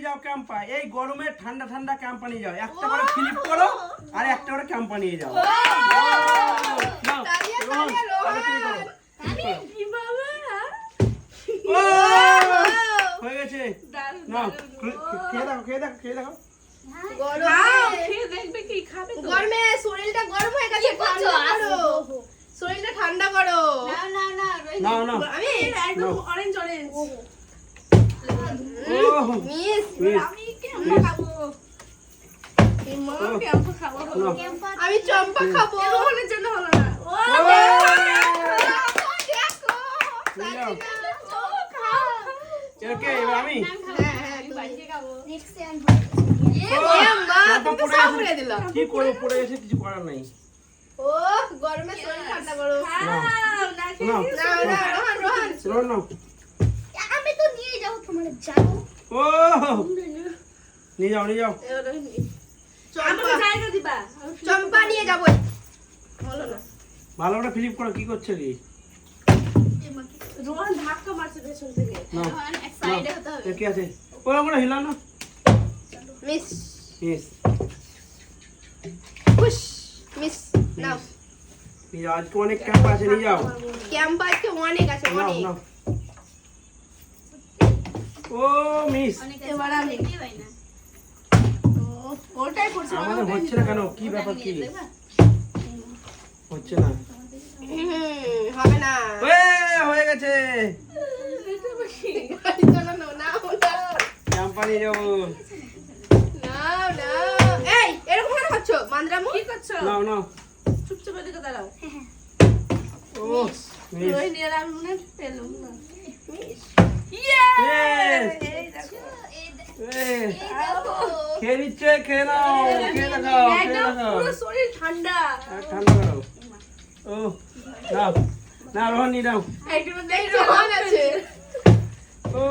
যাও ক্যাম্পা, এই গরমে ঠান্ডা ঠান্ডা ক্যাম্পা নিয়ে যাও, একটা করে ফ্লিপ করো আর একটা করে ক্যাম্পা নিয়ে যাও। নাও রোহন, আগে তুমি করো। হয়ে গেছে, নাও খেয়ে দেখো, খেয়ে দেখো, খেয়ে দেখো। গরমে শরীরটা গরম হয়ে গেছে, শরীরটা ঠান্ডা করো। নাও নাও, আমি একদম অরেঞ্জ অরেঞ্জ। মিস আমি চম্পা খাবো। রোহনের জন্য হলো না। এবার আমি কি করবো, পড়ে গেছে, কিছু করার নাই। ও গরমে শরীর ঠান্ডা করো। নাও রোহন নাও। আমি তো নিয়ে যাও তোমার যাও। ও নিয়ে যাও, নিয়ে যাও। জায়গা দিবা। চম্পা নিয়ে যাবো। বলো না, ভালো করে ফ্লিপ করো, কি করছো কি? রোহন ধাক্কা মারছে পেছন থেকে। নাও এক সাইডে হতে হবে। কি আছে, ওরা করে হিলাও না। মিস মিস খুশ মিস নাও। নিয়ে যাও, আজকে অনেক ক্যাম্প আছে, নিয়ে যাও। ক্যাম্প আজকে অনেক আছে, নাও অনেক। নাও। ও মিস, এবার আমি। ওটাই করছে। আমাদের হচ্ছে না কেন, কি ব্যাপার, কি হচ্ছে না? হবে না। হয়ে গেছে, চলো নাও নাও ক্যাম্পা নিয়ে যাবো। নাও নাও। এই এরকম কেন করছো মান্দ্রামু? কি করছো? নাও নাও। চুপচাপ এদিকে দাঁড়াও। ও মিস, রোহিণী আর আমি মনে হয় পেলাম না। মিস এই দেখো। খেয়ে নিচ্ছে, খেয়ে নাও, খেয়ে দেখাও, খেয়ে একদম দেখাও। পুরো শরীর ঠান্ডা। ঠান্ডা করো। ও নাও না, রোহন নিয়ে নাও। একদম দেখো রোহন আছে। ও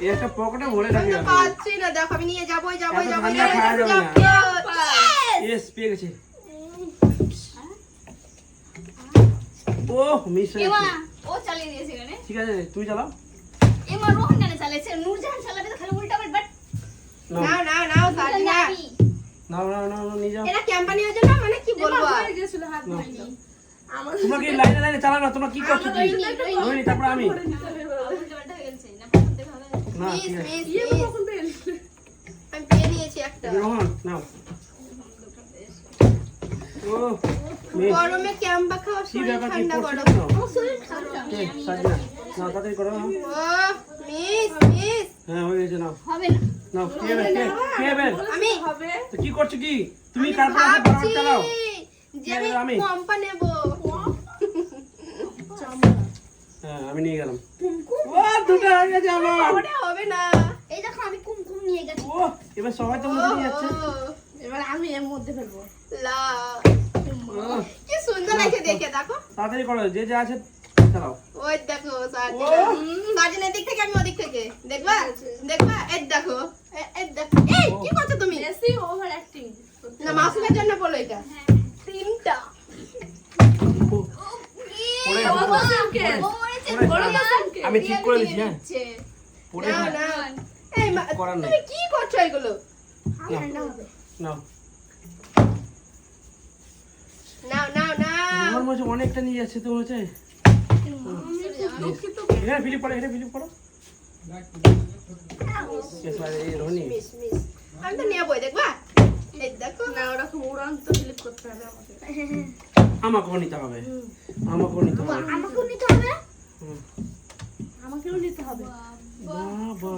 এই একটা পকেটে ভরে রাখি। আমি তো পাচ্ছি না, দেখো আমি নিয়ে যাবোই যাবোই এত যাবোই ঠান্ডা খাওয়া যাবে না। যাবোই। ইয়েস, পেয়ে গেছে। ও মিস হয়ে এমা গেছে। ও চালিয়ে দিয়েছে এখানে। ঠিক আছে, তুমি চালাও। এমা রোহন কেন চালাচ্ছে? নূরজাহান চালাবে তো খালি উল্টা বাট। নাও নাও নাও নাও সাজিনা। নাও নাও নাও, নিয়ে যাও। এরা ক্যাম্পানি হয়ে যাবে মানে কি বলবো আর? হয়ে গেছিল হাত ভাঙি। আমার তোমরা কি লাইনে লাইনে চালাও না? তোমরা কি করছো কি? রোহিণী, তারপর আমি। উল্টা পাল্টা হয়ে গেছে না, প্রথম থেকে হবে। না, মিস ঠিক আছে। মিস ইয়ে মিস। কখন পেল? আমি পেয়ে নিয়েছি একটা। রোহন নাও। ও মিস, গরমে ক্যাম্পা খাওয়া কি শরীর ব্যাপার, কি ঠান্ডা করছো করো। কেন? শরীর ঠান্ডা। কে সাজিনা, নাও তাড়াতাড়ি করো। ও মিস মিস। হ্যাঁ হয়ে গেছে, নাও হবে না। নাও। কে বে আমি হবে। তো কি করছো কি? তুমি তারপর বরাবর ভাবছি চালাও। যে আমি আমি? কম্পা নেব। হ্যাঁ আমি নিয়ে গেলাম। ও দুটো হয়ে গেছে আমার। ওটা হবে না। এই দেখো আমি কুমকুম নিয়ে গেছি। ও এবার সবাই তো মধ্যে নিয়ে যাচ্ছে। এবার আমি এর মধ্যে ফেলবো। লা ও, কি সুন্দর লাগছে দেখে, দেখো। তাড়াতাড়ি করো, যে যা আছে চালাও। ওই দেখো ও। সাজিনের দিক থেকে আমি ওদিক থেকে দেখবা দেখবা। এই দেখো এই দেখো। এই কি করছো তুমি? বেশি ওভার অ্যাক্টিং। না মাসুমের জন্য বলো এটা। তিনটা ও, পড়ে গেছে, বাবা কে? ও মরেছে। পড়ে বড় গেছে। মাসুমকে। আমি ঠিক করে দিচ্ছি, হ্যাঁ পড়ে না গেছে। না। এই করার নাই। তুমি কি করছো এগুলো? নাও নাও নাও নাও। আমার মনে হচ্ছে অনেকটা নিয়ে যাচ্ছে তো হচ্ছে। দুঃখিত। এখানে ফিলিপ করো, এখানে ফিলিপ করো। এই রোহিণী, মিস মিস। আমি তো নেবই দেখবা। এই দেখো। না ওরকম উড়ান্ত ক্লিক করতে হবে আমাকে। আমাকেও নিতে হবে, আমাকেও নিতে হবে। আমাকেও নিতে হবে। হুম। আমাকেও নিতে হবে। বাবা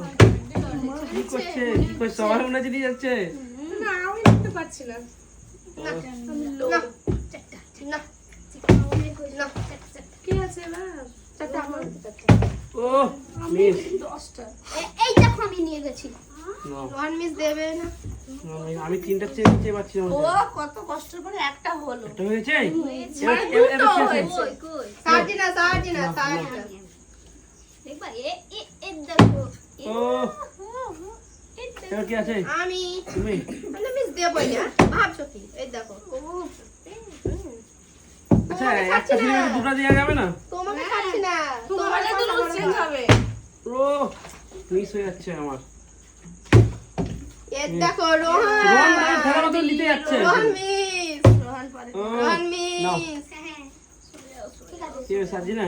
কি করছে, কি করছে, সবাই মনে হচ্ছে নিয়ে যাচ্ছে। না আমি নিতে পারছি না। না আমি লো। না না না। কি আছে না? চারটা আমার। ও মিস, 10টা। এই দেখো আমি নিয়ে গেছি। নাও। রোহন মিস দেবে না। আমি তিনটা চেয়ে পাচ্ছি না। ও কত কষ্টের পরে একটা হলো। এটা হয়েছে? মানে এবার দুটো কি আছে? হয়েছে। কই কই। সাজিনা সাজিনা সাজিনা। দেখবা এ দেখো। ও এবার কি আছে? আমি তুমি মানে মিস দেবই না। ভাবছো কি? এই দেখো। আচ্ছা একটা সিনেমা দুটো দেওয়া যাবে না? তোমাকে খাচ্ছি না। তোমার তো রুল চেঞ্জ হবে। ও মিস হয়ে যাচ্ছে আমার। এই দেখো রোহন রোহন মানে ফেরার মতো নিতে যাচ্ছে রোহন মিস রোহন পরে ও, রোহন নাও। মিস হ্যাঁ ঠিক আছে কি হয়েছে, সাজি না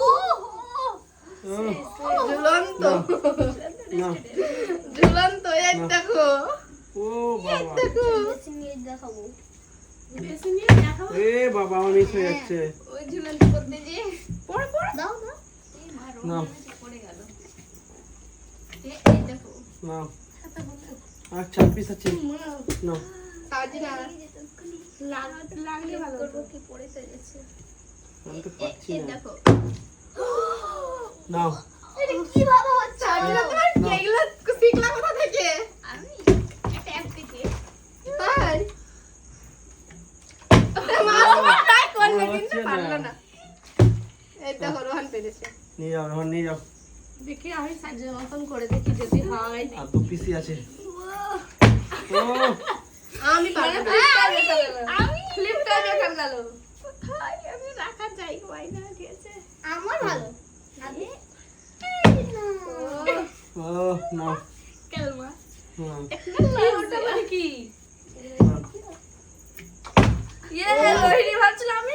ও ও, ঝুলন্ত নাও। ঝুলন্ত এই দেখো ও বাবা, দেখো বেশি নিয়ে দেখাবো বেশি নিয়ে দেখাবো এ বাবা আমার মিস হয়ে যাচ্ছে। ওই ঝুলন্ত করতে যে পড় পড় দাও দাও নাও পড়ে গেল এই দেখো নাও, আর 4 পিস আছে, নাও। সাজি না লাগলে ভালো হতো। কি পড়ে চলেছে আমি তো পাচ্ছি এই না, দেখো নাও। এটা কিভাবে হচ্ছে সাজি না তোমার এগুলো শিখলা কোথা থেকে আমি একটা অ্যাপ থেকে তাই মা ট্রাই করলে কিন্তু হচ্ছে না। পারলো না এই দেখো রোহন পেরেছে নিয়ে যাও রোহন, নিয়ে যাও। দেখি আমি সাজের মতন করে দেখি যদি হয় আর 2 পিসই আছে। ও আমি পারবো না। আমি ফ্লিপটা বেকার গেল আমি রাখা যাই হয় না ঠিক আছে আমার ভালো নাকি ও নাও, কেলমা নাও, ওটা মানে কি নাও। ইয়ে রোহিণী ভাবছিলাম আমি